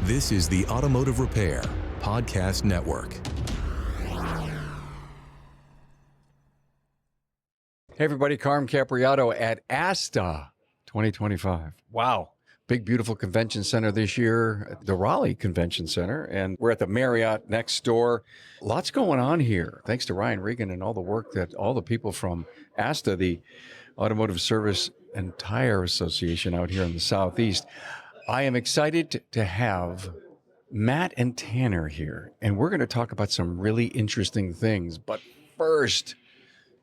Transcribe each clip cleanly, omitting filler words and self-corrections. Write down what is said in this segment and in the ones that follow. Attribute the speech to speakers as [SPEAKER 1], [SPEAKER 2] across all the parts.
[SPEAKER 1] This is the Automotive Repair Podcast Network.
[SPEAKER 2] Hey everybody, Carm Capriato at ASTA 2025. Wow. Big, beautiful convention center this year, at the Raleigh Convention Center, and we're at the Marriott next door. Lots going on here. Thanks to Ryan Regan and all the work that all the people from ASTA, the Automotive Service and Tire Association out here in the Southeast. I am excited to have Matt and Tanner here, and we're going to talk about some really interesting things. But first,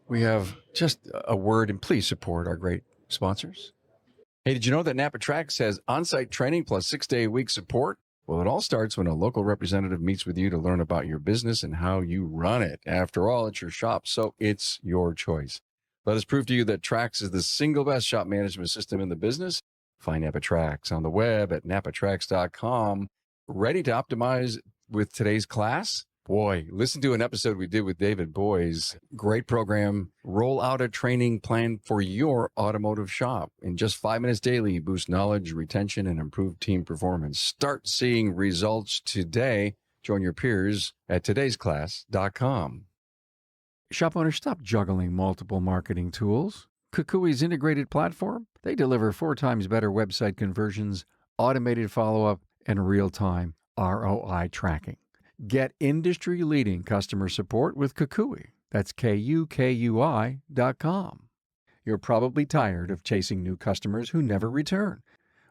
[SPEAKER 2] we have just a word, and please support our great sponsors. Hey, did you know that NAPA Tracks has on-site training plus 6-day-a-week support? Well, it all starts when a local representative meets with you to learn about your business and how you run it. After all, it's your shop, so it's your choice. Let us prove to you that Tracks is the single best shop management system in the business. Find NAPA Tracks on the web at napatracks.com. Ready to optimize with today's class? Boy, listen to an episode we did with David Boyes. Great program. Roll out a training plan for your automotive shop. In just 5 minutes daily, boost knowledge, retention, and improve team performance. Start seeing results today. Join your peers at todaysclass.com. Shop owners, stop juggling multiple marketing tools. KUKUI's integrated platform, they deliver 4 times better website conversions, automated follow-up, and real-time ROI tracking. Get industry-leading customer support with KUKUI. That's KUKUI.com. You're probably tired of chasing new customers who never return.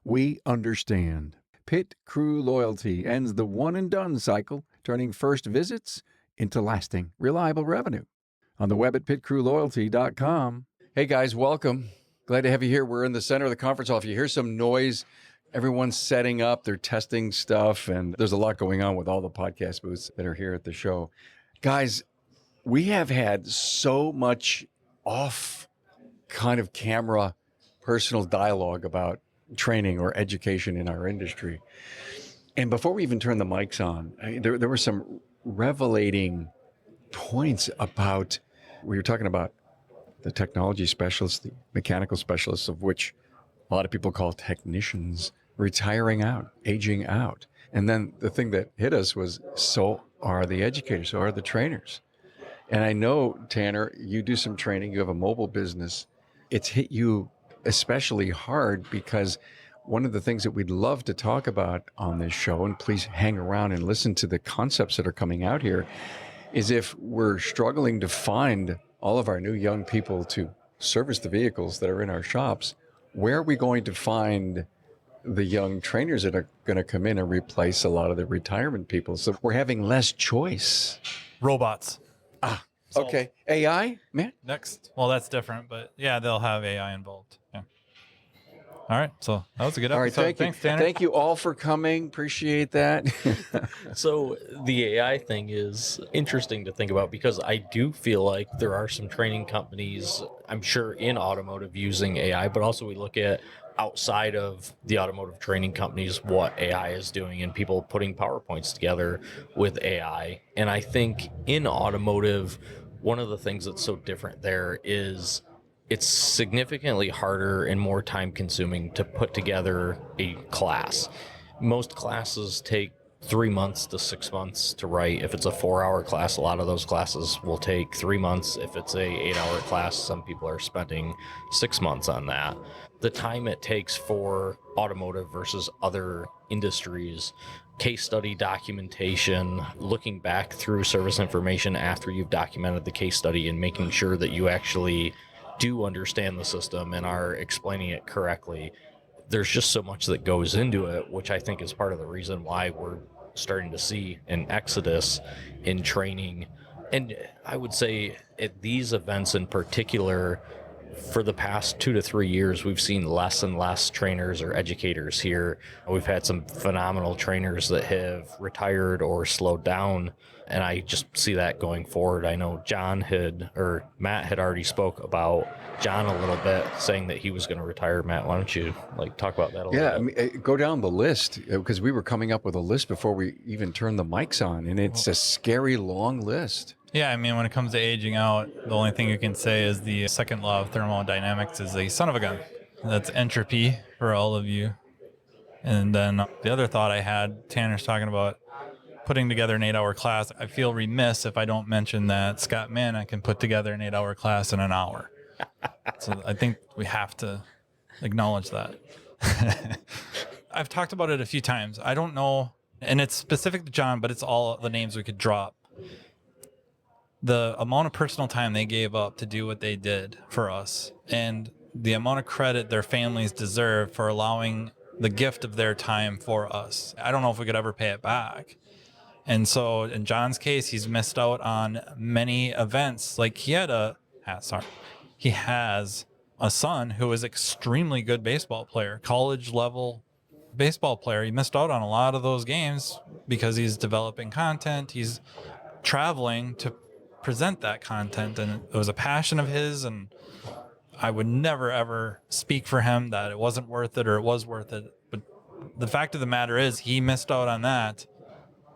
[SPEAKER 2] We understand. Pit Crew Loyalty ends the one-and-done cycle, turning first visits into lasting, reliable revenue. On the web at pitcrewloyalty.com. Hey guys, welcome. Glad to have you here. We're in the center of the conference hall. If you hear some noise, everyone's setting up, they're testing stuff, and there's a lot going on with all the podcast booths that are here at the show. Guys, we have had so much off kind of camera personal dialogue about training or education in our industry. And before we even turn the mics on, there were some revelating points about, we were talking about the technology specialists, the mechanical specialists, of which a lot of people call technicians, retiring out, aging out. And then the thing that hit us was, so are the educators, so are the trainers. And I know, Tanner, you do some training, you have a mobile business. It's hit you especially hard because one of the things that we'd love to talk about on this show, and please hang around and listen to the concepts that are coming out here, is if we're struggling to find all of our new young people to service the vehicles that are in our shops, where are we going to find the young trainers that are going to come in and replace a lot of the retirement people? So we're having less choice.
[SPEAKER 3] Robots.
[SPEAKER 2] Okay. AI, man?
[SPEAKER 3] Next. Well, that's different, but yeah, they'll have AI involved. Yeah. All right. So that was a good episode.
[SPEAKER 2] All right. Thank
[SPEAKER 3] Thanks,
[SPEAKER 2] you.
[SPEAKER 3] Tanner.
[SPEAKER 2] Thank you all for coming. Appreciate that.
[SPEAKER 4] So the AI thing is interesting to think about because I do feel like there are some training companies, I'm sure in automotive, using AI, but also we look at outside of the automotive training companies, what AI is doing and people putting PowerPoints together with AI. And I think in automotive, one of the things that's so different there is it's significantly harder and more time consuming to put together a class. Most classes take 3 months to 6 months to write. If it's a 4-hour class, a lot of those classes will take 3 months. If it's a 8-hour class, some people are spending 6 months on that. The time it takes for automotive versus other industries, case study documentation, looking back through service information after you've documented the case study and making sure that you actually do understand the system and are explaining it correctly. There's just so much that goes into it, which I think is part of the reason why we're starting to see an exodus in training. And I would say at these events in particular, for the past 2 to 3 years, we've seen less and less trainers or educators here. We've had some phenomenal trainers that have retired or slowed down, and I just see that going forward. I know Matt had already spoke about John a little bit, saying that he was going to retire. Matt, why don't you talk about that a little bit?
[SPEAKER 2] Yeah, I mean, go down the list, because we were coming up with a list before we even turned the mics on, and it's a scary long list.
[SPEAKER 3] Yeah, I mean, when it comes to aging out, the only thing you can say is the second law of thermodynamics is a son of a gun. That's entropy for all of you And then the other thought I had, Tanner's talking about putting together an 8-hour class. I feel remiss if I don't mention that Scott Manna can put together an 8-hour class in an hour. So I think we have to acknowledge that. I've talked about it a few times. I don't know, and it's specific to John, but it's all the names we could drop. The amount of personal time they gave up to do what they did for us, and the amount of credit their families deserve for allowing the gift of their time for us. I don't know if we could ever pay it back. And so in John's case, he's missed out on many events. Like he has a son who is extremely good baseball player, college level baseball player. He missed out on a lot of those games because he's developing content. He's traveling to present that content, and it was a passion of his, and I would never ever speak for him that it wasn't worth it or it was worth it. But the fact of the matter is he missed out on that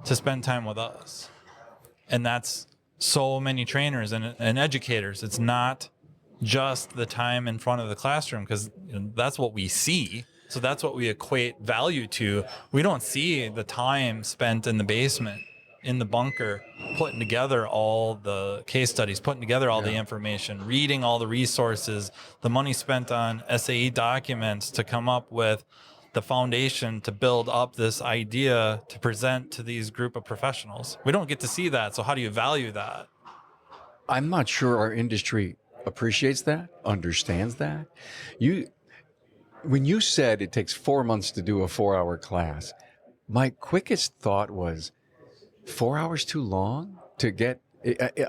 [SPEAKER 3] to spend time with us. And that's so many trainers and educators. It's not just the time in front of the classroom, because that's what we see. So that's what we equate value to. We don't see the time spent in the basement, in the bunker, putting together all the case studies, putting together all the information, reading all the resources, the money spent on SAE documents to come up with the foundation to build up this idea to present to these group of professionals. We don't get to see that. So how do you value that?
[SPEAKER 2] I'm not sure our industry appreciates that, understands that. When you said it takes 4 months to do a 4-hour class, my quickest thought was 4 hours too long to get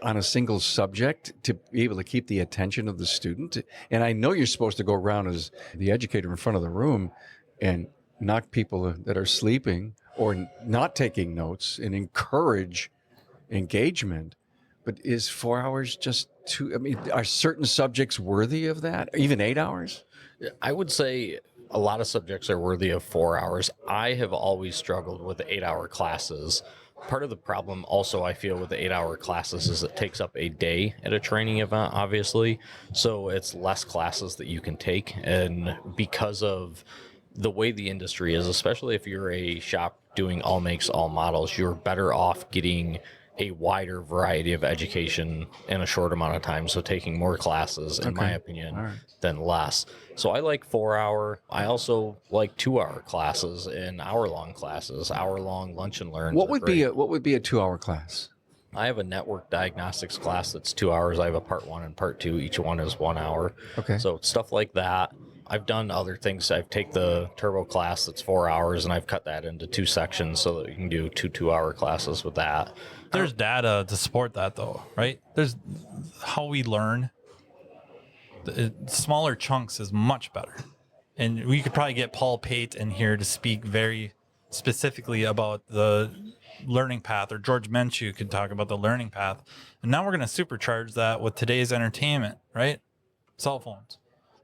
[SPEAKER 2] on a single subject to be able to keep the attention of the student. And I know you're supposed to go around as the educator in front of the room and knock people that are sleeping or not taking notes and encourage engagement. But is 4 hours just too, I mean, are certain subjects worthy of that? Even 8 hours?
[SPEAKER 4] I would say a lot of subjects are worthy of 4 hours. I have always struggled with the 8-hour classes. Part of the problem also I feel with the 8-hour classes is it takes up a day at a training event, obviously. So it's less classes that you can take. And because of the way the industry is, especially if you're a shop doing all makes, all models, you're better off getting a wider variety of education in a short amount of time. So taking more classes, in my opinion, than less. So I like 4 hour. I also like 2 hour classes and hour-long classes, hour-long lunch and learns.
[SPEAKER 2] What would be a 2-hour class?
[SPEAKER 4] I have a network diagnostics class that's 2 hours. I have a part 1 and part 2. Each one is 1 hour.
[SPEAKER 2] Okay.
[SPEAKER 4] So stuff like that. I've done other things. I've taken the turbo class that's 4 hours, and I've cut that into 2 sections so that you can do 2-hour classes with that.
[SPEAKER 3] There's data to support that, though, right? There's how we learn. Smaller chunks is much better. And we could probably get Paul Pate in here to speak very specifically about the learning path, or George Menchu could talk about the learning path. And now we're going to supercharge that with today's entertainment, right? Cell phones.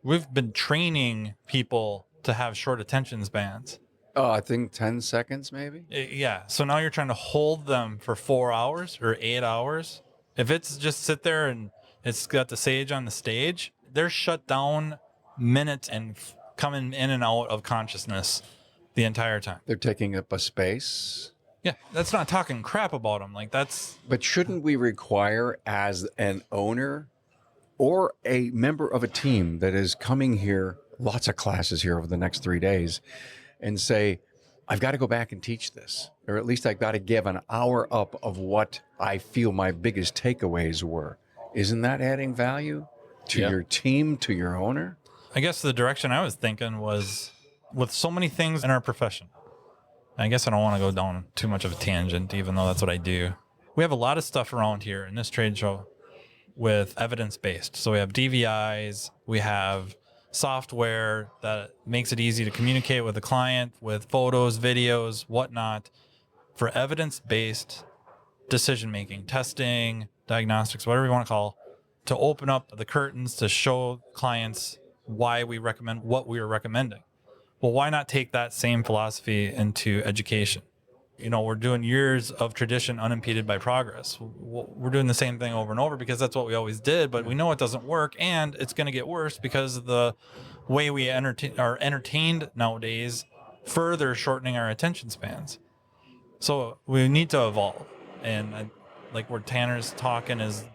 [SPEAKER 3] We've been training people to have short attention spans.
[SPEAKER 2] Oh, I think 10 seconds maybe.
[SPEAKER 3] Yeah. So now you're trying to hold them for 4 hours or 8 hours. If it's just sit there and it's got the sage on the stage, they're shut down minutes and coming in and out of consciousness the entire time.
[SPEAKER 2] They're taking up a space.
[SPEAKER 3] Yeah. That's not talking crap about them. Like that's.
[SPEAKER 2] But shouldn't we require, as an owner or a member of a team that is coming here, lots of classes here over the next 3 days, and say, I've got to go back and teach this, or at least I've got to give an hour up of what I feel my biggest takeaways were. Isn't that adding value to your team, to your owner?
[SPEAKER 3] I guess the direction I was thinking was, with so many things in our profession, I guess I don't want to go down too much of a tangent, even though that's what I do. We have a lot of stuff around here in this trade show with evidence-based. So we have DVIs, we have software that makes it easy to communicate with the client with photos, videos, whatnot, for evidence-based decision-making, testing, diagnostics, whatever you want to call, to open up the curtains to show clients why we recommend what we are recommending. Well, why not take that same philosophy into education? You know, we're doing years of tradition unimpeded by progress. We're doing the same thing over and over because that's what we always did, but we know it doesn't work, and it's going to get worse because of the way we are entertained nowadays further shortening our attention spans. So we need to evolve. And like where Tanner's talking is,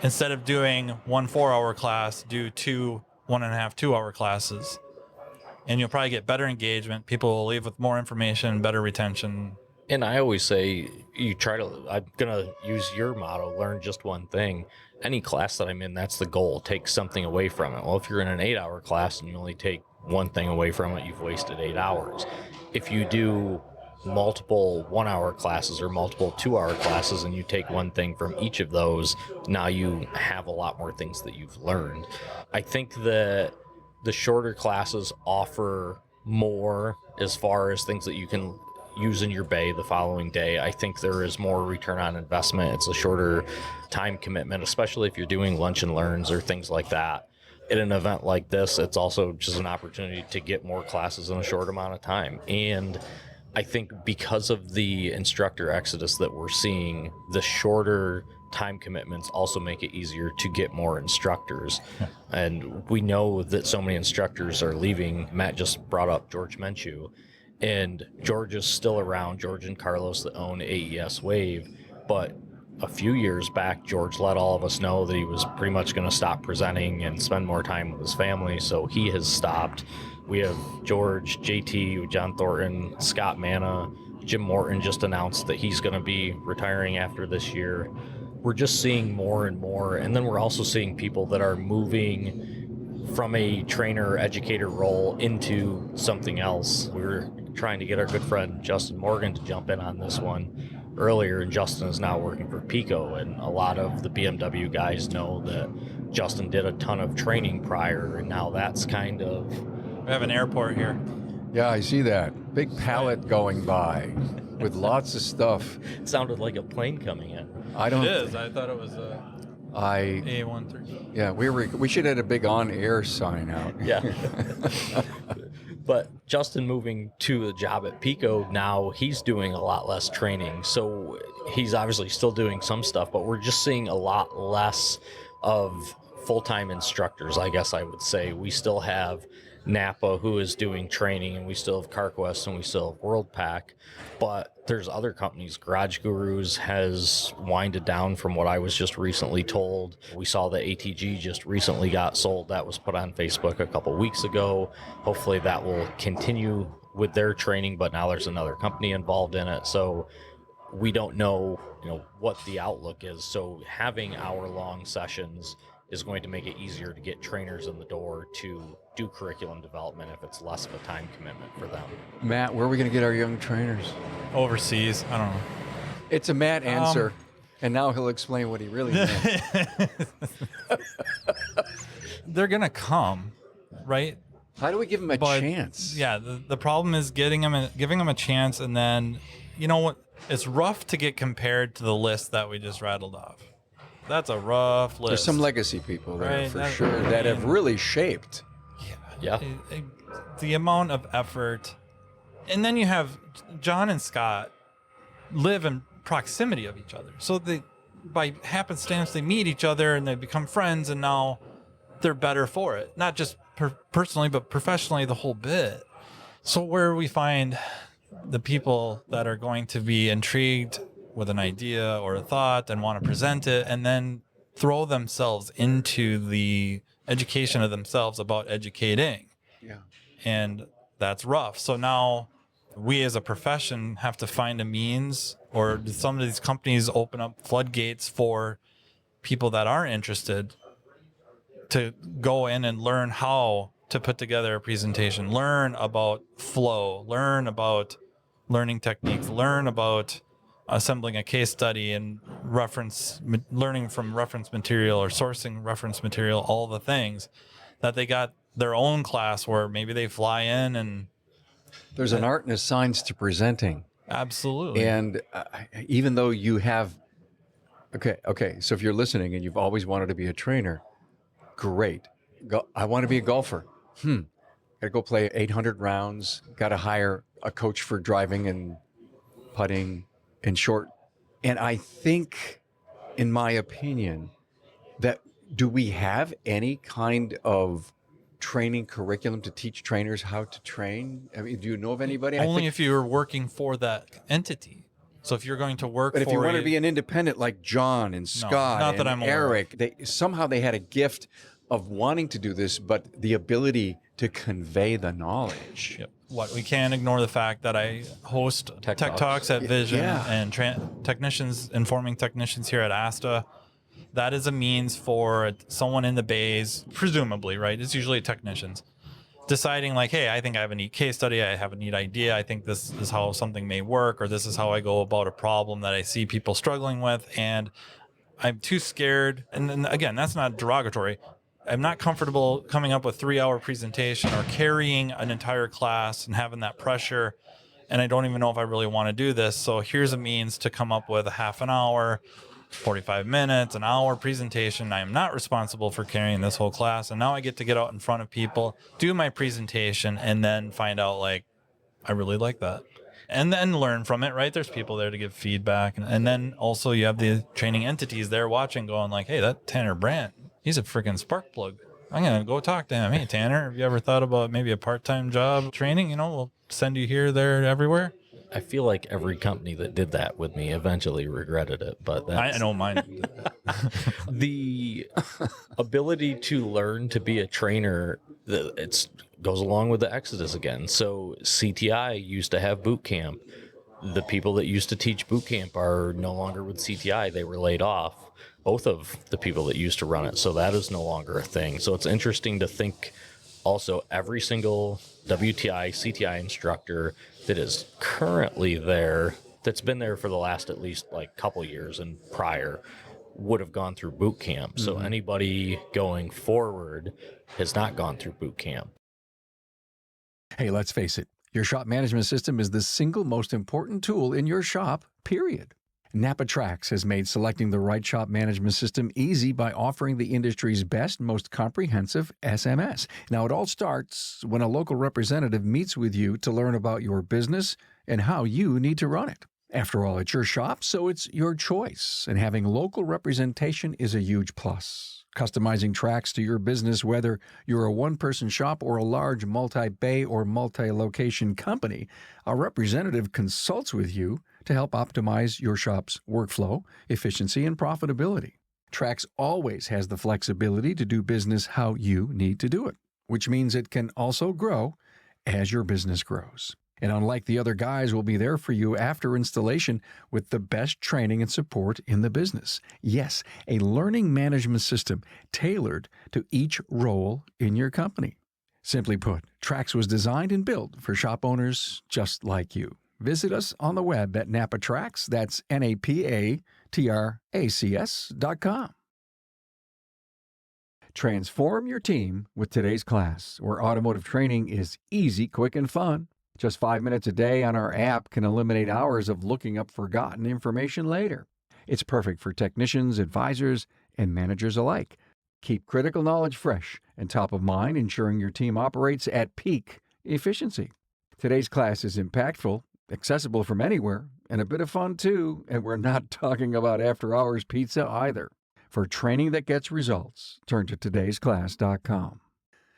[SPEAKER 3] instead of doing 1 4-hour class, do 2 1.5 2-hour classes. And you'll probably get better engagement. People will leave with more information, better retention.
[SPEAKER 4] And I always say, I'm going to use your motto, learn just one thing. Any class that I'm in, that's the goal. Take something away from it. Well, if you're in an 8-hour class and you only take one thing away from it, you've wasted 8 hours. If you do multiple 1-hour classes or multiple 2-hour classes and you take one thing from each of those, now you have a lot more things that you've learned. I think that the shorter classes offer more as far as things that you can use in your bay the following day. I think there is more return on investment. It's a shorter time commitment, especially if you're doing lunch and learns or things like that. At an event like this, it's also just an opportunity to get more classes in a short amount of time. And I think because of the instructor exodus that we're seeing, the shorter time commitments also make it easier to get more instructors. And we know that so many instructors are leaving. Matt just brought up George Menchu, and George is still around, George and Carlos that own AES Wave. But a few years back, George let all of us know that he was pretty much going to stop presenting and spend more time with his family, so he has stopped. We have George, JT, John Thornton, Scott Manna, Jim Morton just announced that he's going to be retiring after this year. We're just seeing more and more. And then we're also seeing people that are moving from a trainer educator role into something else. We were trying to get our good friend Justin Morgan to jump in on this one earlier, and Justin is now working for Pico, and a lot of the BMW guys know that Justin did a ton of training prior, and now that's kind of...
[SPEAKER 3] We have an airport here.
[SPEAKER 2] Yeah, I see that. Big pallet going by with lots of stuff.
[SPEAKER 4] It sounded like a plane coming in.
[SPEAKER 3] It is. I thought it was a A13.
[SPEAKER 2] Yeah, we should have had a big on-air sign out.
[SPEAKER 4] Yeah. But Justin moving to a job at Pico, now he's doing a lot less training. So he's obviously still doing some stuff, but we're just seeing a lot less of full-time instructors, I guess I would say. We still have NAPA who is doing training, and we still have CarQuest, and we still have WorldPack, but there's other companies. Garage Gurus has winded down from what I was just recently told. We saw that ATG just recently got sold. That was put on Facebook a couple weeks ago. Hopefully that will continue with their training, but now there's another company involved in it. So we don't know, what the outlook is. So having hour-long sessions is going to make it easier to get trainers in the door to do curriculum development if it's less of a time commitment for them.
[SPEAKER 2] Matt, where are we going to get our young trainers?
[SPEAKER 3] Overseas. I don't know.
[SPEAKER 2] It's a Matt answer, and now he'll explain what he really meant.
[SPEAKER 3] They're going to come, right?
[SPEAKER 2] How do we give them a chance?
[SPEAKER 3] Yeah, the problem is giving them a chance, and then, you know what? It's rough to get compared to the list that we just rattled off. That's a rough list.
[SPEAKER 2] There's some legacy people there,
[SPEAKER 3] right,
[SPEAKER 2] for sure, that have really shaped.
[SPEAKER 4] Yeah.
[SPEAKER 3] The amount of effort. And then you have John and Scott live in proximity of each other. So by happenstance, they meet each other and they become friends, and now they're better for it. Not just personally, but professionally, the whole bit. So where we find the people that are going to be intrigued with an idea or a thought and want to present it, and then throw themselves into the education of themselves about educating.
[SPEAKER 2] Yeah.
[SPEAKER 3] And that's rough. So now we as a profession have to find a means, or some of these companies open up floodgates for people that are interested to go in and learn how to put together a presentation, learn about flow, learn about learning techniques, learn about assembling a case study and learning from reference material or sourcing reference material, all the things that they got their own class where maybe they fly in and...
[SPEAKER 2] There's an art and a science to presenting.
[SPEAKER 3] Absolutely.
[SPEAKER 2] And even though you have... Okay. So if you're listening and you've always wanted to be a trainer, great. I want to be a golfer. Got to go play 800 rounds. Got to hire a coach for driving and putting and short. And I think, in my opinion, that do we have any kind of training curriculum to teach trainers how to train? I mean, do you know of anybody?
[SPEAKER 3] Only if you're working for that entity. So if you're going to work
[SPEAKER 2] But
[SPEAKER 3] for
[SPEAKER 2] if you want to be an independent like John and Scott
[SPEAKER 3] not
[SPEAKER 2] and
[SPEAKER 3] that I'm aware of.
[SPEAKER 2] Eric, they had a gift of wanting to do this, but the ability to convey the knowledge.
[SPEAKER 3] Yep. We can't ignore the fact that I host Tech Talks at Vision and informing technicians here at ASTA. That is a means for someone in the bays, presumably, right? It's usually technicians deciding like, hey, I think I have a neat case study. I have a neat idea. I think this is how something may work, or this is how I go about a problem that I see people struggling with. And I'm too scared. And then again, that's not derogatory. I'm not comfortable coming up with 3-hour presentation or carrying an entire class and having that pressure. And I don't even know if I really want to do this. So here's a means to come up with a half an hour, 45 minutes, an hour presentation. I am not responsible for carrying this whole class. And now I get to get out in front of people, do my presentation, and then find out like, I really like that. And then learn from it, right? There's people there to give feedback. And then also you have the training entities there watching going like, hey, that Tanner Brandt, he's a freaking spark plug. I'm going to go talk to him. Hey, Tanner, have you ever thought about maybe a part-time job training? We'll send you here, there, everywhere.
[SPEAKER 4] I feel like every company that did that with me eventually regretted it, but
[SPEAKER 3] I know mine.
[SPEAKER 4] The ability to learn to be a trainer, it goes along with the Exodus again. So CTI used to have boot camp. The people that used to teach boot camp are no longer with CTI. They were laid off. Both of the people that used to run it. So that is no longer a thing. So it's interesting to think also every single WTI, CTI instructor that is currently there, that's been there for the last at least like couple years and prior, would have gone through boot camp. So anybody going forward has not gone through boot camp.
[SPEAKER 2] Hey, let's face it, your shop management system is the single most important tool in your shop, period. NAPA Trax has made selecting the right shop management system easy by offering the industry's best, most comprehensive SMS. Now, it all starts when a local representative meets with you to learn about your business and how you need to run it. After all, it's your shop, so it's your choice, and having local representation is a huge plus. Customizing Trax to your business, whether you're a one-person shop or a large multi-bay or multi-location company, a representative consults with you to help optimize your shop's workflow, efficiency, and profitability. Trax always has the flexibility to do business how you need to do it, which means it can also grow as your business grows. And unlike the other guys, we'll be there for you after installation with the best training and support in the business. Yes, a learning management system tailored to each role in your company. Simply put, Trax was designed and built for shop owners just like you. Visit us on the web at NAPA Trax, that's NAPATRACS.com. Transform your team with today's class, where automotive training is easy, quick, and fun. Just 5 minutes a day on our app can eliminate hours of looking up forgotten information later. It's perfect for technicians, advisors, and managers alike. Keep critical knowledge fresh and top of mind, ensuring your team operates at peak efficiency. Today's class is impactful, accessible from anywhere, and a bit of fun too, and we're not talking about after-hours pizza either. For training that gets results, turn to todaysclass.com.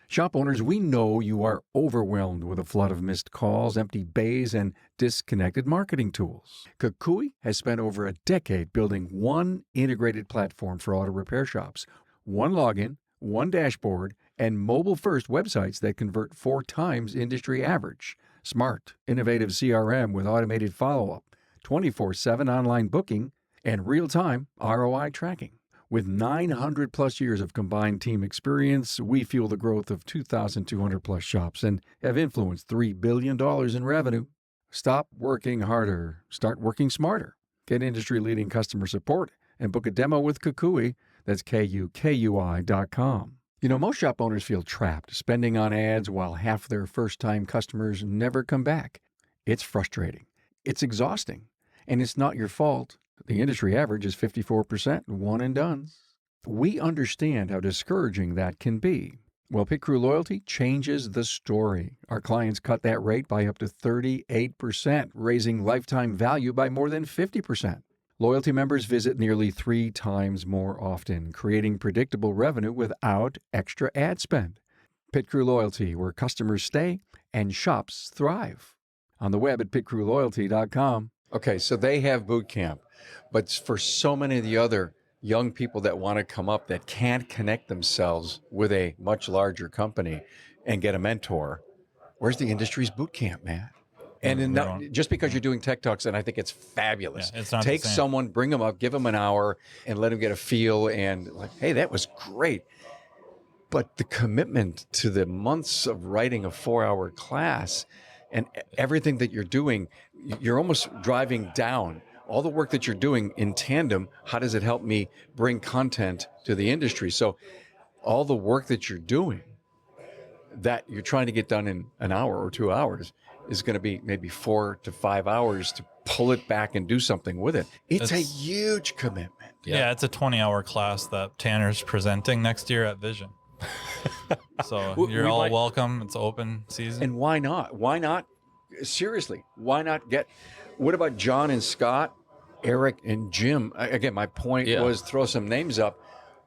[SPEAKER 2] Shop owners, we know you are overwhelmed with a flood of missed calls, empty bays, and disconnected marketing tools. KUKUI has spent over a decade building one integrated platform for auto repair shops, one login, one dashboard, and mobile-first websites that convert 4 times industry average. Smart, innovative CRM with automated follow-up, 24/7 online booking, and real-time ROI tracking. With 900 plus years of combined team experience, we fuel the growth of 2,200 plus shops and have influenced $3 billion in revenue. Stop working harder. Start working smarter. Get industry-leading customer support and book a demo with KUKUI. That's KUKUI.com. You know, most shop owners feel trapped spending on ads while half their first-time customers never come back. It's frustrating. It's exhausting. And it's not your fault. The industry average is 54% one and dones. We understand how discouraging that can be. Well, Pit Crew Loyalty changes the story. Our clients cut that rate by up to 38%, raising lifetime value by more than 50%. Loyalty members visit nearly 3 times more often, creating predictable revenue without extra ad spend. Pit Crew Loyalty, where customers stay and shops thrive. On the web at pitcrewloyalty.com. Okay, so they have boot camp, but for so many of the other young people that want to come up that can't connect themselves with a much larger company and get a mentor, where's the industry's boot camp, man? And just because you're doing Tech Talks, and I think it's fabulous.
[SPEAKER 3] Yeah, it's not
[SPEAKER 2] Take
[SPEAKER 3] the same.
[SPEAKER 2] someone, bring them up, give them an hour, and let them get a feel. And like, hey, that was great. But the commitment to the months of writing a 4-hour class and everything that you're doing, you're almost driving down all the work that you're doing in tandem. How does it help me bring content to the industry? So all the work that you're doing that you're trying to get done in an hour or 2 hours is going to be maybe 4 to 5 hours to pull it back and do something with it. It's a huge commitment.
[SPEAKER 3] Yeah, it's a 20-hour class that Tanner's presenting next year at Vision. So you're all welcome. It's open season.
[SPEAKER 2] And why not? Why not? Seriously, why not get, what about John and Scott, Eric and Jim? Again, my point was throw some names up.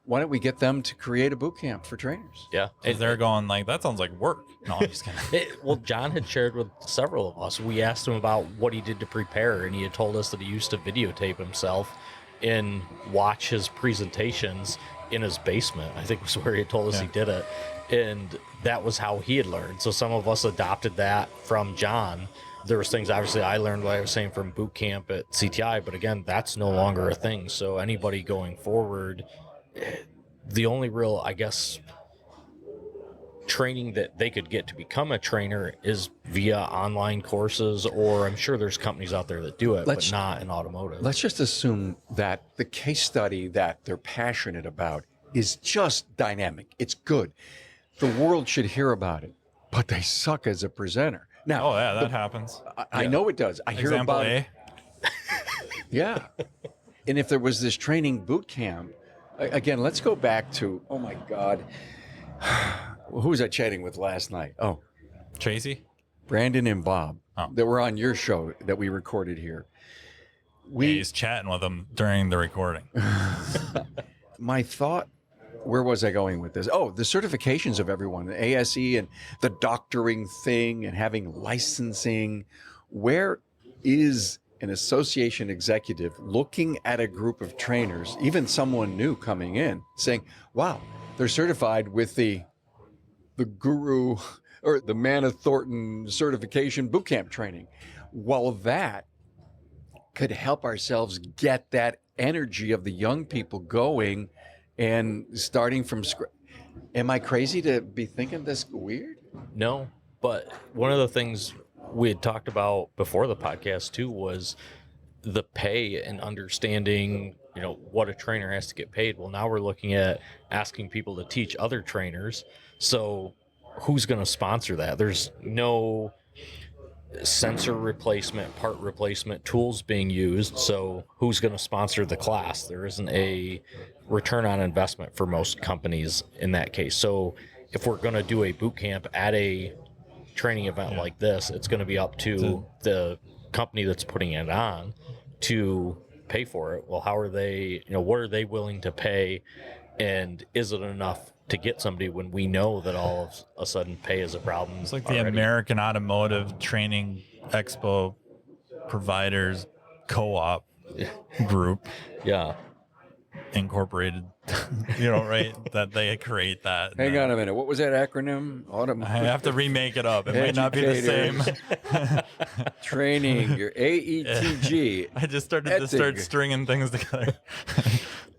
[SPEAKER 2] Why don't we get them to create a boot camp for trainers?
[SPEAKER 4] Yeah.
[SPEAKER 3] And they're going like, that sounds like work. No, I'm just kidding.
[SPEAKER 4] Well, John had shared with several of us. We asked him about what he did to prepare, and he had told us that he used to videotape himself and watch his presentations in his basement. I think was where he had told us he did it. And that was how he had learned. So some of us adopted that from John. There was things, obviously, I learned what I was saying from boot camp at CTI, but again, that's no longer a thing. So anybody going forward, the only real, I guess, training that they could get to become a trainer is via online courses, or I'm sure there's companies out there that do it, but not in automotive.
[SPEAKER 2] Let's just assume that the case study that they're passionate about is just dynamic. It's good. The world should hear about it, but they suck as a presenter. Now,
[SPEAKER 3] that happens.
[SPEAKER 2] I know it does. I hear
[SPEAKER 3] Example
[SPEAKER 2] about
[SPEAKER 3] A.
[SPEAKER 2] it. Yeah. And if there was this training boot camp, again, let's go back to, oh my God, who was I chatting with last night? Oh,
[SPEAKER 3] Tracy?
[SPEAKER 2] Brandon and Bob that were on your show that we recorded here.
[SPEAKER 3] He's chatting with them during the recording.
[SPEAKER 2] My thought, where was I going with this? Oh, the certifications of everyone, the ASE and the doctoring thing and having licensing. Where is an association executive looking at a group of trainers, even someone new coming in, saying, wow, they're certified with the guru or the Manna Thornton certification bootcamp training? Well, that could help ourselves get that energy of the young people going and starting from scratch. Am I crazy to be thinking this weird?
[SPEAKER 4] No, but one of the things we had talked about before the podcast too was the pay and understanding, what a trainer has to get paid. Well, now we're looking at asking people to teach other trainers. So who's going to sponsor that? There's no sensor replacement, part replacement tools being used. So who's going to sponsor the class? There isn't a return on investment for most companies in that case. So if we're going to do a boot camp at a training event like this, it's going to be up to the company that's putting it on to pay for it. Well, how are they, what are they willing to pay? And is it enough to get somebody when we know that all of a sudden pay is a problem?
[SPEAKER 3] It's like the American Automotive Training Expo Providers Co-op Group.
[SPEAKER 4] Yeah.
[SPEAKER 3] Incorporated, right? That they create that.
[SPEAKER 2] Hang on a minute. What was that acronym?
[SPEAKER 3] I have to remake it up. It might not be the same.
[SPEAKER 2] Training, your AETG.
[SPEAKER 3] I just started to start stringing things together.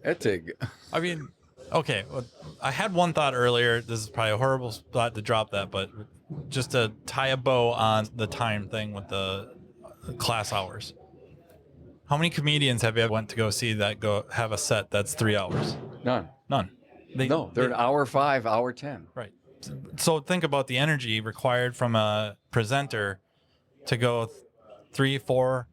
[SPEAKER 2] ETIG.
[SPEAKER 3] I mean, okay. Well, I had one thought earlier. This is probably a horrible thought to drop that, but just to tie a bow on the time thing with the class hours. How many comedians have you went to go see that go have a set that's 3 hours?
[SPEAKER 2] None. They're an hour 5, hour 10.
[SPEAKER 3] Right. So think about the energy required from a presenter to go 3, 4,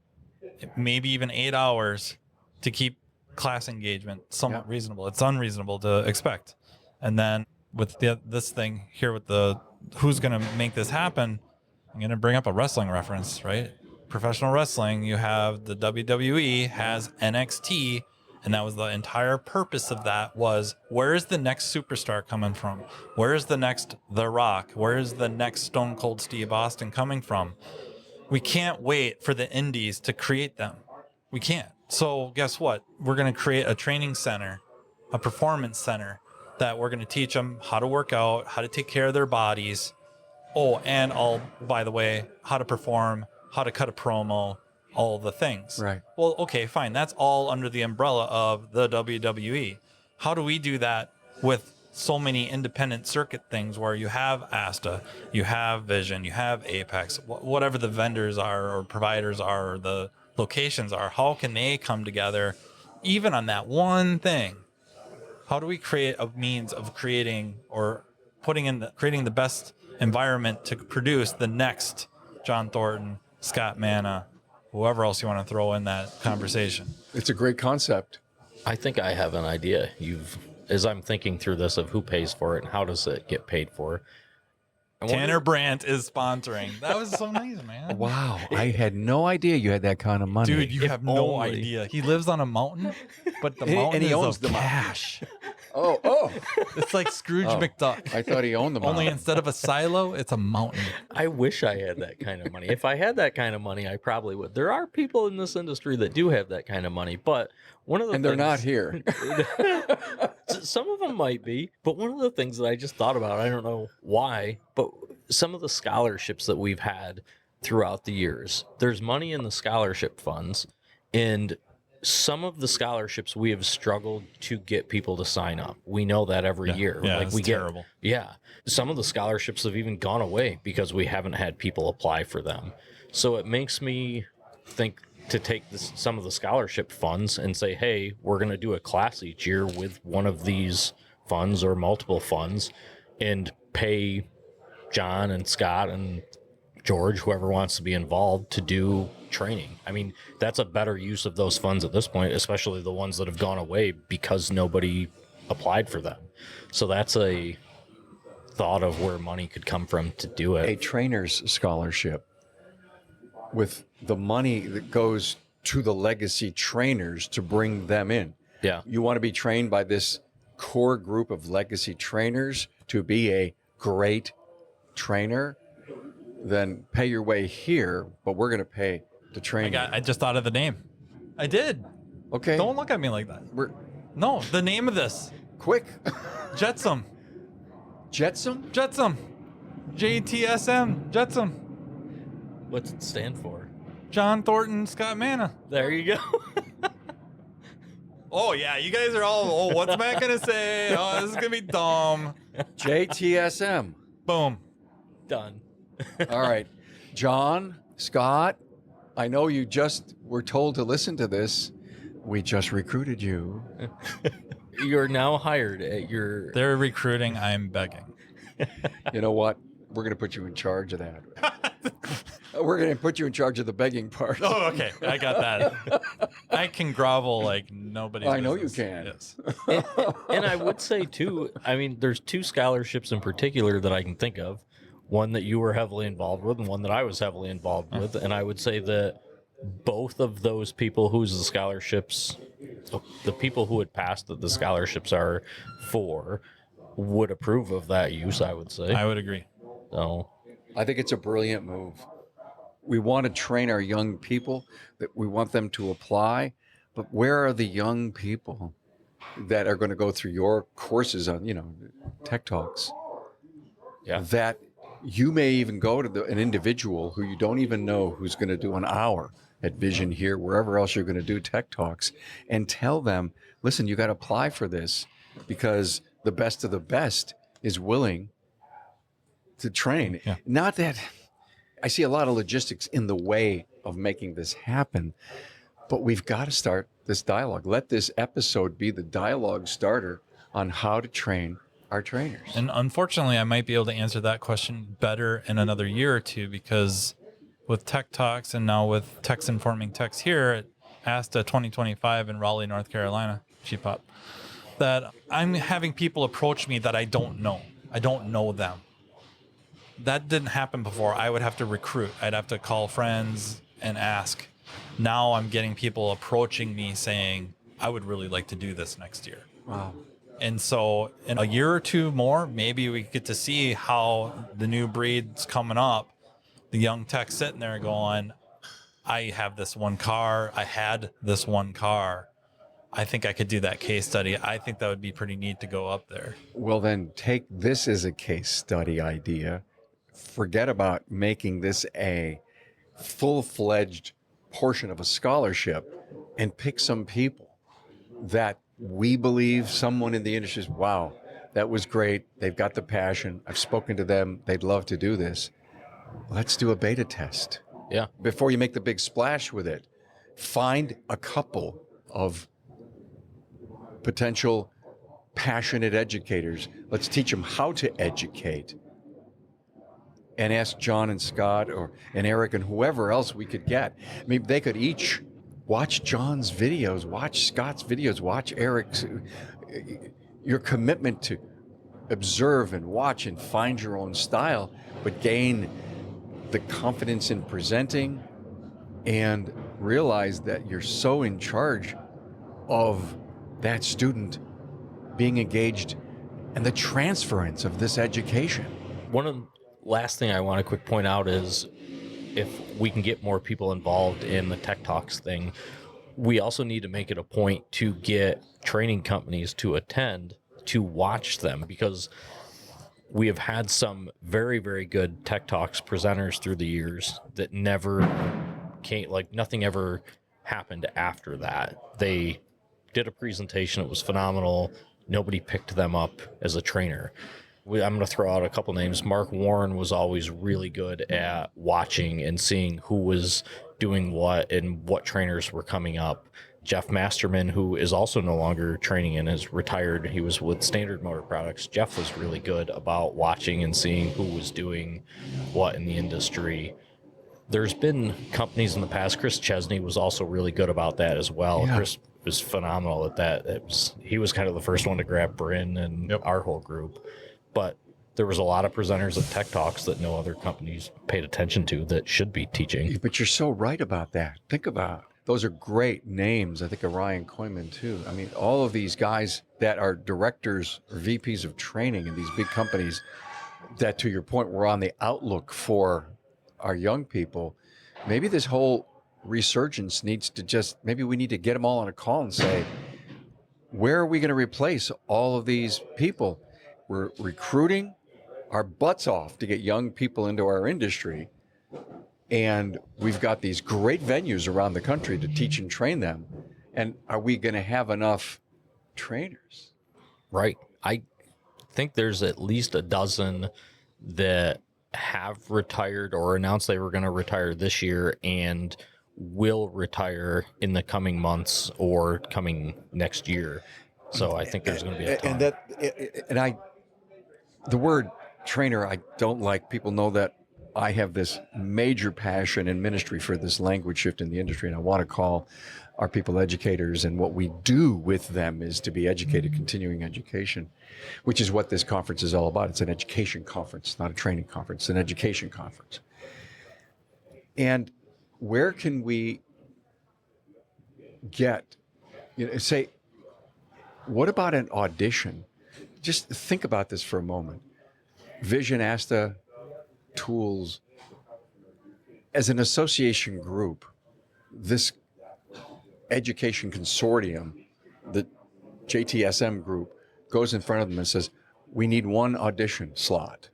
[SPEAKER 3] maybe even 8 hours to keep class engagement somewhat reasonable. It's unreasonable to expect. And then with this thing here with the who's going to make this happen, I'm going to bring up a wrestling reference, right? Professional wrestling, you have the WWE has NXT, And that was the entire purpose of that, was where is the next superstar coming from? Where is the next The Rock? Where is the next Stone Cold Steve Austin coming from? We can't wait for the indies to create them. We can't. So guess what? We're going to create a training center, a performance center, that we're going to teach them how to work out, how to take care of their bodies. Oh, and by the way, how to perform, how to cut a promo, all the things.
[SPEAKER 2] Right.
[SPEAKER 3] Well, okay, fine. That's all under the umbrella of the WWE. How do we do that with so many independent circuit things where you have ASTA, you have Vision, you have Apex, whatever the vendors are or providers are, or the locations are? How can they come together even on that one thing? How do we create a means of creating or creating the best environment to produce the next John Thornton, Scott Manna, whoever else you want to throw in that conversation?
[SPEAKER 2] It's a great concept.
[SPEAKER 4] I think I have an idea. As I'm thinking through this of who pays for it and how does it get paid for.
[SPEAKER 3] Tanner Brandt is sponsoring. That was so nice, man.
[SPEAKER 2] Wow. I had no idea you had that kind of money.
[SPEAKER 3] Dude, you have no idea. He lives on a mountain, but the mountain
[SPEAKER 2] he
[SPEAKER 3] is
[SPEAKER 2] owns
[SPEAKER 3] of
[SPEAKER 2] the mountain.
[SPEAKER 3] cash.
[SPEAKER 2] Oh.
[SPEAKER 3] It's like Scrooge McDuck.
[SPEAKER 2] I thought he owned the mountain.
[SPEAKER 3] Only instead of a silo, it's a mountain.
[SPEAKER 4] I wish I had that kind of money. If I had that kind of money, I probably would. There are people in this industry that do have that kind of money, but one of the
[SPEAKER 2] And they're not here.
[SPEAKER 4] Some of them might be, but one of the things that I just thought about, I don't know why, but some of the scholarships that we've had throughout the years, there's money in the scholarship funds, and some of the scholarships we have struggled to get people to sign up. We know that every year.
[SPEAKER 3] Yeah, it's terrible.
[SPEAKER 4] Some of the scholarships have even gone away because we haven't had people apply for them. So it makes me think to take some of the scholarship funds and say, hey, we're going to do a class each year with one of these funds or multiple funds and pay John and Scott and George, whoever wants to be involved, to do training. I mean, that's a better use of those funds at this point, especially the ones that have gone away because nobody applied for them. So that's a thought of where money could come from to do it.
[SPEAKER 2] A trainer's scholarship with the money that goes to the legacy trainers to bring them in.
[SPEAKER 4] Yeah.
[SPEAKER 2] You want to be trained by this core group of legacy trainers to be a great trainer, then pay your way here, but we're going to pay to train you.
[SPEAKER 3] I just thought of the name. I did.
[SPEAKER 2] Okay.
[SPEAKER 3] Don't look at me like that. No, the name of this.
[SPEAKER 2] Quick.
[SPEAKER 3] Jetsam.
[SPEAKER 2] Jetsam?
[SPEAKER 3] Jetsam. JTSM. Jetsam.
[SPEAKER 4] What's it stand for?
[SPEAKER 3] John Thornton, Scott Manna.
[SPEAKER 4] There you go.
[SPEAKER 3] Oh, yeah. You guys are all, what's Matt going to say? Oh, this is going to be dumb.
[SPEAKER 2] JTSM.
[SPEAKER 3] Boom.
[SPEAKER 4] Done.
[SPEAKER 2] All right. John, Scott, I know you just were told to listen to this. We just recruited you.
[SPEAKER 4] You're now hired at your...
[SPEAKER 3] They're recruiting. I'm begging.
[SPEAKER 2] You know what? We're going to put you in charge of that. We're going to put you in charge of the begging part.
[SPEAKER 3] Oh, okay. I got that. I can grovel like nobody's
[SPEAKER 2] I know you
[SPEAKER 3] business.
[SPEAKER 2] can.
[SPEAKER 3] Yes.
[SPEAKER 4] And I would say, too, I mean, there's two scholarships in particular that I can think of. One that you were heavily involved with and one that I was heavily involved with. And I would say that both of those people whose the scholarships, the people who had passed that the scholarships are for, would approve of that use, I would say.
[SPEAKER 3] I would agree.
[SPEAKER 4] So
[SPEAKER 2] I think it's a brilliant move. We want to train our young people, that we want them to apply, but where are the young people that are going to go through your courses on, Tech Talks?
[SPEAKER 4] Yeah.
[SPEAKER 2] That you may even go to an individual who you don't even know who's going to do an hour at Vision here, wherever else you're going to do Tech Talks, and tell them, listen, you got to apply for this because the best of the best is willing to train.
[SPEAKER 3] Yeah.
[SPEAKER 2] Not that I see a lot of logistics in the way of making this happen, but we've got to start this dialogue. Let this episode be the dialogue starter on how to train our trainers.
[SPEAKER 3] And unfortunately, I might be able to answer that question better in another year or two, because with Tech Talks and now with Techs Informing Techs here at ASTA 2025 in Raleigh, North Carolina, cheap up, that I'm having people approach me that I don't know. I don't know them. That didn't happen before. I would have to recruit. I'd have to call friends and ask. Now I'm getting people approaching me saying, I would really like to do this next year.
[SPEAKER 2] Wow.
[SPEAKER 3] And so in a year or two more, maybe we get to see how the new breed's coming up. The young tech sitting there going, I have this one car. I had this one car. I think I could do that case study. I think that would be pretty neat to go up there.
[SPEAKER 2] Well, then take this as a case study idea. Forget about making this a full-fledged portion of a scholarship and pick some people that we believe, someone in the industry is, wow, that was great. They've got the passion. I've spoken to them. They'd love to do this. Let's do a beta test.
[SPEAKER 4] Yeah.
[SPEAKER 2] Before you make the big splash with it, find a couple of potential passionate educators. Let's teach them how to educate. And ask John and Scott and Eric and whoever else we could get. I mean, they could each watch John's videos, watch Scott's videos, watch Eric's. Your commitment to observe and watch and find your own style, but gain the confidence in presenting and realize that you're so in charge of that student being engaged and the transference of this education.
[SPEAKER 4] One of the last thing I want to quick point out is if we can get more people involved in the Tech Talks thing, we also need to make it a point to get training companies to attend to watch them, because we have had some very, very good Tech Talks presenters through the years that never came, like nothing ever happened after that. They did a presentation, it was phenomenal. Nobody picked them up as a trainer. I'm going to throw out a couple names. Mark Warren was always really good at watching and seeing who was doing what and what trainers were coming up. Jeff Masterman, who is also no longer training and is retired, he was with Standard Motor Products. Jeff was really good about watching and seeing who was doing what in the industry. There's been companies in the past. Chris Chesney was also really good about that as well.
[SPEAKER 2] Yeah.
[SPEAKER 4] Chris was phenomenal at that. He was kind of the first one to grab Bryn and our whole group. But there was a lot of presenters at Tech Talks that no other companies paid attention to that should be teaching.
[SPEAKER 2] But you're so right about that. Think about it. Those are great names. I think of Ryan Koyman too. I mean, all of these guys that are directors or VPs of training in these big companies that, to your point, were on the outlook for our young people. Maybe this whole resurgence needs to maybe we need to get them all on a call and say, where are we going to replace all of these people? We're recruiting our butts off to get young people into our industry. And we've got these great venues around the country to teach and train them. And are we going to have enough trainers?
[SPEAKER 4] Right. I think there's at least a dozen that have retired or announced they were going to retire this year and will retire in the coming months or coming next year. So I think there's going to be a ton.
[SPEAKER 2] The word trainer, I don't like. People know that I have this major passion and ministry for this language shift in the industry, and I want to call our people educators, and what we do with them is to be educated, continuing education, which is what this conference is all about. It's an education conference, not a training conference. It's an education conference. And where can we get, say, what about an audition? Just think about this for a moment. Vision, ASTA, Tools, as an association group, this education consortium, the JTSM group, goes in front of them and says, we need one audition slot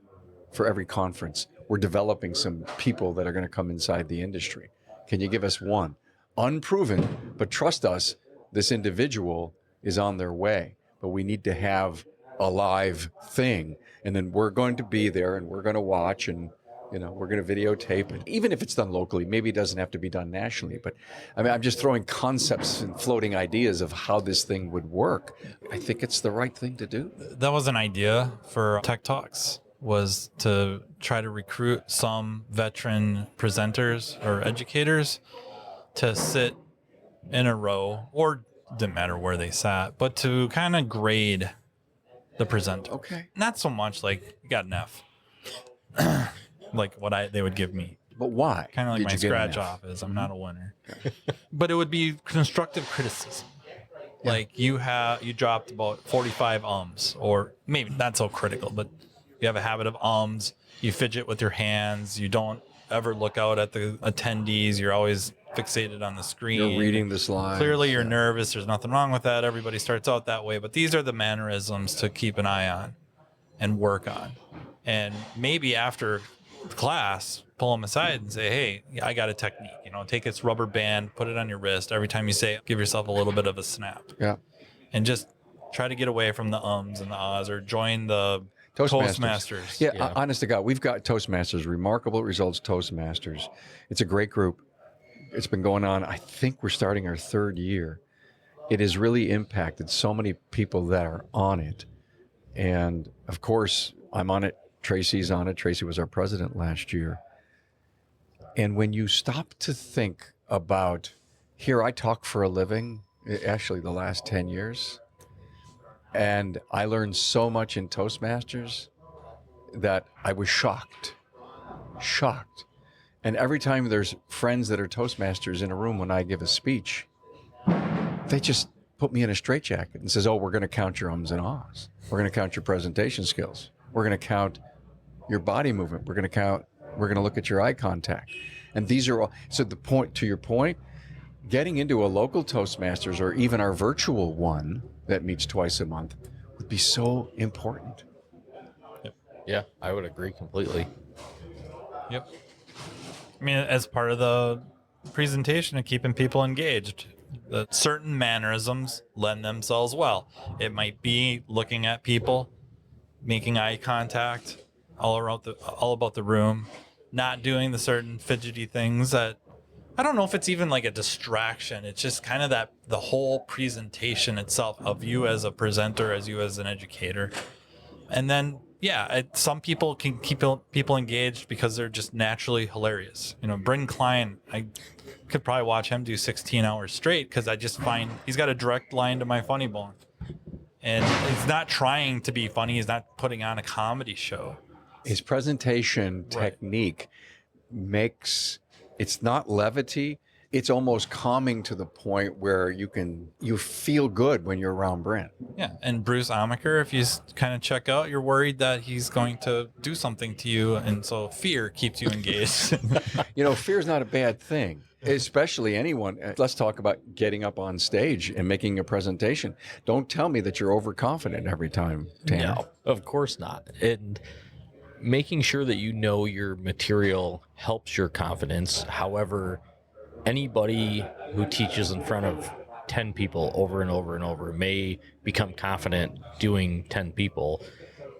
[SPEAKER 2] for every conference. We're developing some people that are going to come inside the industry. Can you give us one? Unproven, but trust us, this individual is on their way, but we need to have a live thing. And then we're going to be there and we're going to watch and, we're going to videotape it. Even if it's done locally, maybe it doesn't have to be done nationally. But I mean, I'm just throwing concepts and floating ideas of how this thing would work. I think it's the right thing to do.
[SPEAKER 3] That was an idea for Tech Talks, was to try to recruit some veteran presenters or educators to sit in a row, or didn't matter where they sat, but to kind of grade the presenter.
[SPEAKER 2] Okay.
[SPEAKER 3] Not so much like you got an F, like what they would give me.
[SPEAKER 2] But why?
[SPEAKER 3] Kind of like
[SPEAKER 2] did
[SPEAKER 3] my
[SPEAKER 2] you get an
[SPEAKER 3] scratch
[SPEAKER 2] F?
[SPEAKER 3] off is I'm not a winner. But it would be constructive criticism. Like you dropped about 45 ums, or maybe not so critical, but you have a habit of ums. You fidget with your hands. You don't ever look out at the attendees. You're always fixated on the screen.
[SPEAKER 2] You're reading the slides.
[SPEAKER 3] Clearly you're nervous. There's nothing wrong with that. Everybody starts out that way, but these are the mannerisms to keep an eye on and work on. And maybe after class, pull them aside and say, hey, I got a technique. Take this rubber band, put it on your wrist. Every time you say it, give yourself a little bit of a snap.
[SPEAKER 2] Yeah.
[SPEAKER 3] And just try to get away from the ums and the ahs, or join the Toastmasters.
[SPEAKER 2] Yeah, honest to God, we've got Toastmasters, Remarkable Results Toastmasters. It's a great group. It's been going on, I think we're starting our 3rd year. It has really impacted so many people that are on it. And of course, I'm on it. Tracy's on it. Tracy was our president last year. And when you stop to think about, here I talk for a living, actually the last 10 years, and I learned so much in Toastmasters that I was shocked. And every time there's friends that are Toastmasters in a room when I give a speech, they just put me in a straitjacket and says, oh, we're going to count your ums and ahs. We're going to count your presentation skills. We're going to count your body movement. We're going to look at your eye contact. And these are all, so to your point, getting into a local Toastmasters or even our virtual one that meets twice a month would be so important.
[SPEAKER 3] Yep.
[SPEAKER 4] Yeah, I would agree completely.
[SPEAKER 3] Yep. I mean, as part of the presentation and keeping people engaged, the certain mannerisms lend themselves well. It might be looking at people, making eye contact all about the room, not doing the certain fidgety things that, I don't know if it's even like a distraction. It's just kind of that the whole presentation itself of you as a presenter, as you as an educator. And then, some people can keep people engaged because they're just naturally hilarious. Bryn Klein, I could probably watch him do 16 hours straight because I just find he's got a direct line to my funny bone. And he's not trying to be funny. He's not putting on a comedy show.
[SPEAKER 2] His presentation technique makes, it's not levity, it's almost calming to the point where you feel good when you're around Brent.
[SPEAKER 3] Yeah, and Bruce Amaker, if you kind of check out, you're worried that he's going to do something to you, and so fear keeps you engaged.
[SPEAKER 2] Fear is not a bad thing, especially anyone. Let's talk about getting up on stage and making a presentation. Don't tell me that you're overconfident every time, Tanner.
[SPEAKER 4] No, of course not. And making sure that you know your material helps your confidence. However, anybody who teaches in front of 10 people over and over and over may become confident doing 10 people.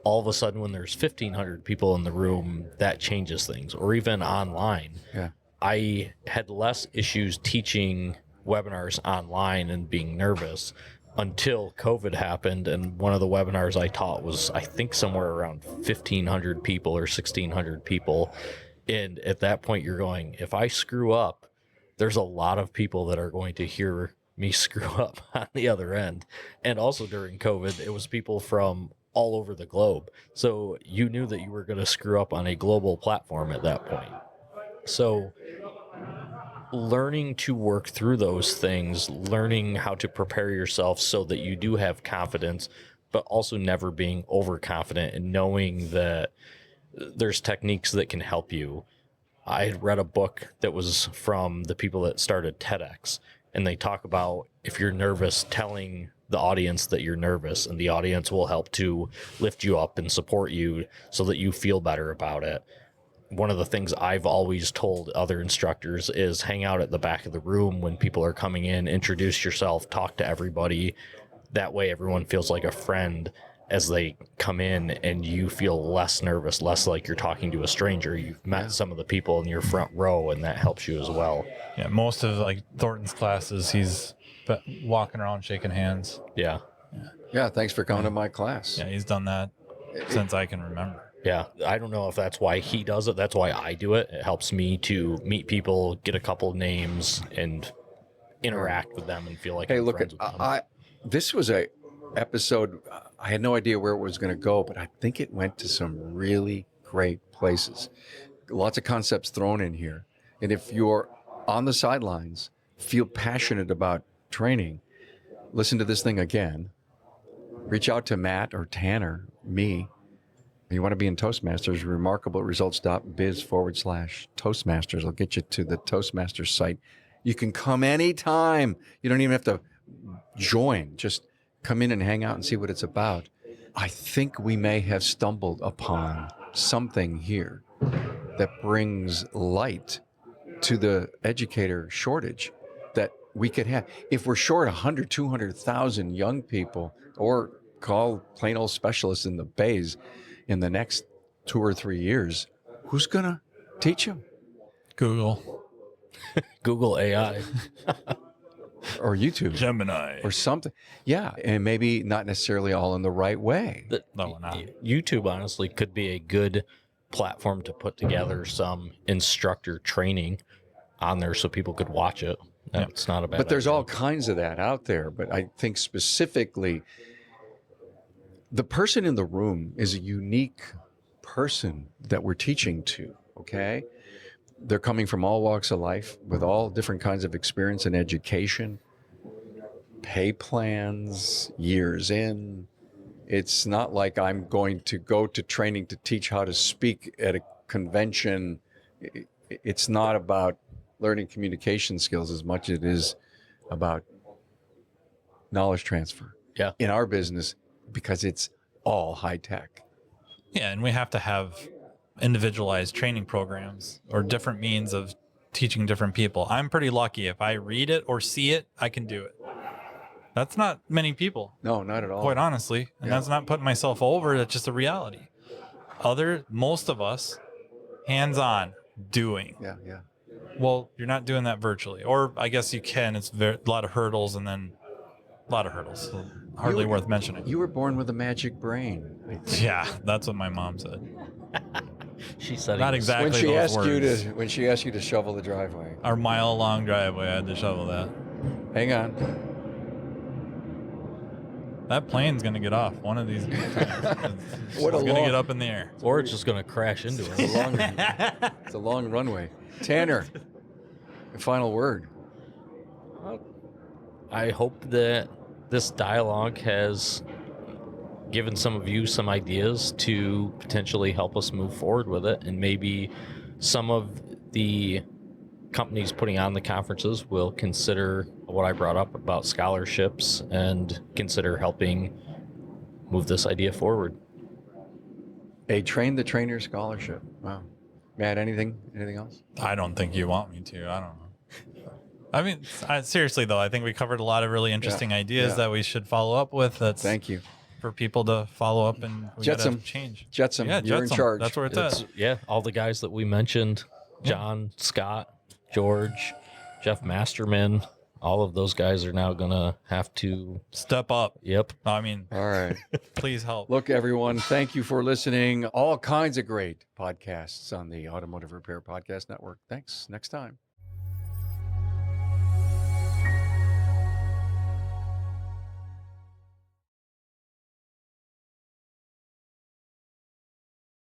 [SPEAKER 4] All of a sudden, when there's 1,500 people in the room, that changes things. Or even online.
[SPEAKER 2] Yeah.
[SPEAKER 4] I had less issues teaching webinars online and being nervous until COVID happened. And one of the webinars I taught was, I think, somewhere around 1,500 people or 1,600 people. And at that point, you're going, if I screw up, there's a lot of people that are going to hear me screw up on the other end. And also during COVID, it was people from all over the globe. So you knew that you were going to screw up on a global platform at that point. So learning to work through those things, learning how to prepare yourself so that you do have confidence, but also never being overconfident and knowing that there's techniques that can help you. I had read a book that was from the people that started TEDx, and they talk about if you're nervous, telling the audience that you're nervous, and the audience will help to lift you up and support you so that you feel better about it. One of the things I've always told other instructors is hang out at the back of the room when people are coming in, introduce yourself, talk to everybody. That way everyone feels like a friend as they come in, and you feel less nervous, less like you're talking to a stranger. You've met some of the people in your front row, and that helps you as well.
[SPEAKER 3] Yeah, most of like Thornton's classes, he's walking around shaking hands.
[SPEAKER 4] Yeah.
[SPEAKER 2] Yeah, thanks for coming to my class.
[SPEAKER 3] Yeah, he's done that since I can remember.
[SPEAKER 4] Yeah, I don't know if that's why he does it. That's why I do it. It helps me to meet people, get a couple names, and interact with them and feel like I'm friends with them.
[SPEAKER 2] This was a episode, I had no idea where it was going to go, but I think it went to some really great places. Lots of concepts thrown in here. And if you're on the sidelines, feel passionate about training, listen to this thing again, reach out to Matt or Tanner, me. You want to be in Toastmasters, remarkableresults.biz/Toastmasters. I'll get you to the Toastmasters site. You can come anytime. You don't even have to join. Just come in and hang out and see what it's about. I think we may have stumbled upon something here that brings light to the educator shortage that we could have. If we're short 100, 200,000 young people, or call plain old specialists in the bays in the next 2 or 3 years, who's going to teach them?
[SPEAKER 3] Google.
[SPEAKER 4] Google AI.
[SPEAKER 2] Or YouTube.
[SPEAKER 3] Gemini.
[SPEAKER 2] Or something. Yeah, and maybe not necessarily all in the right way.
[SPEAKER 3] No, not.
[SPEAKER 4] YouTube, honestly, could be a good platform to put together some instructor training on there so people could watch it. It's not a bad
[SPEAKER 2] But there's
[SPEAKER 4] idea.
[SPEAKER 2] all kinds of that out there. But I think specifically, the person in the room is a unique person that we're teaching to, okay? They're coming from all walks of life with all different kinds of experience and education, pay plans, years in. It's not like I'm going to go to training to teach how to speak at a convention. It's not about learning communication skills as much as it is about knowledge transfer.
[SPEAKER 4] Yeah.
[SPEAKER 2] In our business, because it's all high tech.
[SPEAKER 3] Yeah, and we have to have individualized training programs or different means of teaching different people. I'm pretty lucky. If I read it or see it, I can do it. That's not many people,
[SPEAKER 2] No, not at all.
[SPEAKER 3] quite honestly. And
[SPEAKER 2] Yeah.
[SPEAKER 3] that's not putting myself over. That's just a reality. Most of us, hands-on, doing.
[SPEAKER 2] Yeah, yeah.
[SPEAKER 3] Well, you're not doing that virtually. Or I guess you can. It's a lot of hurdles and then a lot of hurdles. So hardly worth mentioning.
[SPEAKER 2] You were born with a magic brain.
[SPEAKER 3] Yeah, that's what my mom said.
[SPEAKER 4] She said
[SPEAKER 3] Not exactly
[SPEAKER 2] When she
[SPEAKER 3] those
[SPEAKER 2] asked
[SPEAKER 3] words.
[SPEAKER 2] you to shovel the driveway.
[SPEAKER 3] Our mile-long driveway, I had to shovel that.
[SPEAKER 2] Hang on.
[SPEAKER 3] That plane's going to get off one of these times. It's
[SPEAKER 2] What a
[SPEAKER 3] going to
[SPEAKER 2] long-
[SPEAKER 3] get up in the air.
[SPEAKER 4] Or it's just going to crash into it.
[SPEAKER 2] It's a long runway. Tanner, final word.
[SPEAKER 4] I hope that this dialogue has given some of you some ideas to potentially help us move forward with it. And maybe some of the companies putting on the conferences will consider what I brought up about scholarships and consider helping move this idea forward.
[SPEAKER 2] A Train the Trainer scholarship. Wow. Matt, anything else?
[SPEAKER 3] I don't think you want me to. I don't know. I mean, seriously, though, I think we covered a lot of really interesting ideas that we should follow up with. That's
[SPEAKER 2] Thank you.
[SPEAKER 3] for people to follow up, and we gotta
[SPEAKER 2] Jetsam.
[SPEAKER 3] change.
[SPEAKER 2] Jetsam,
[SPEAKER 3] Yeah,
[SPEAKER 2] you're in
[SPEAKER 3] Jetsam.
[SPEAKER 2] charge.
[SPEAKER 3] That's where it's at.
[SPEAKER 4] Yeah, all the guys that we mentioned, John, Scott, George, Jeff Masterman, all of those guys are now going to have to
[SPEAKER 3] Step up.
[SPEAKER 4] Yep.
[SPEAKER 3] I mean,
[SPEAKER 2] All right.
[SPEAKER 3] please help.
[SPEAKER 2] Look, everyone, thank you for listening. All kinds of great podcasts on the Automotive Repair Podcast Network. Thanks. Next time.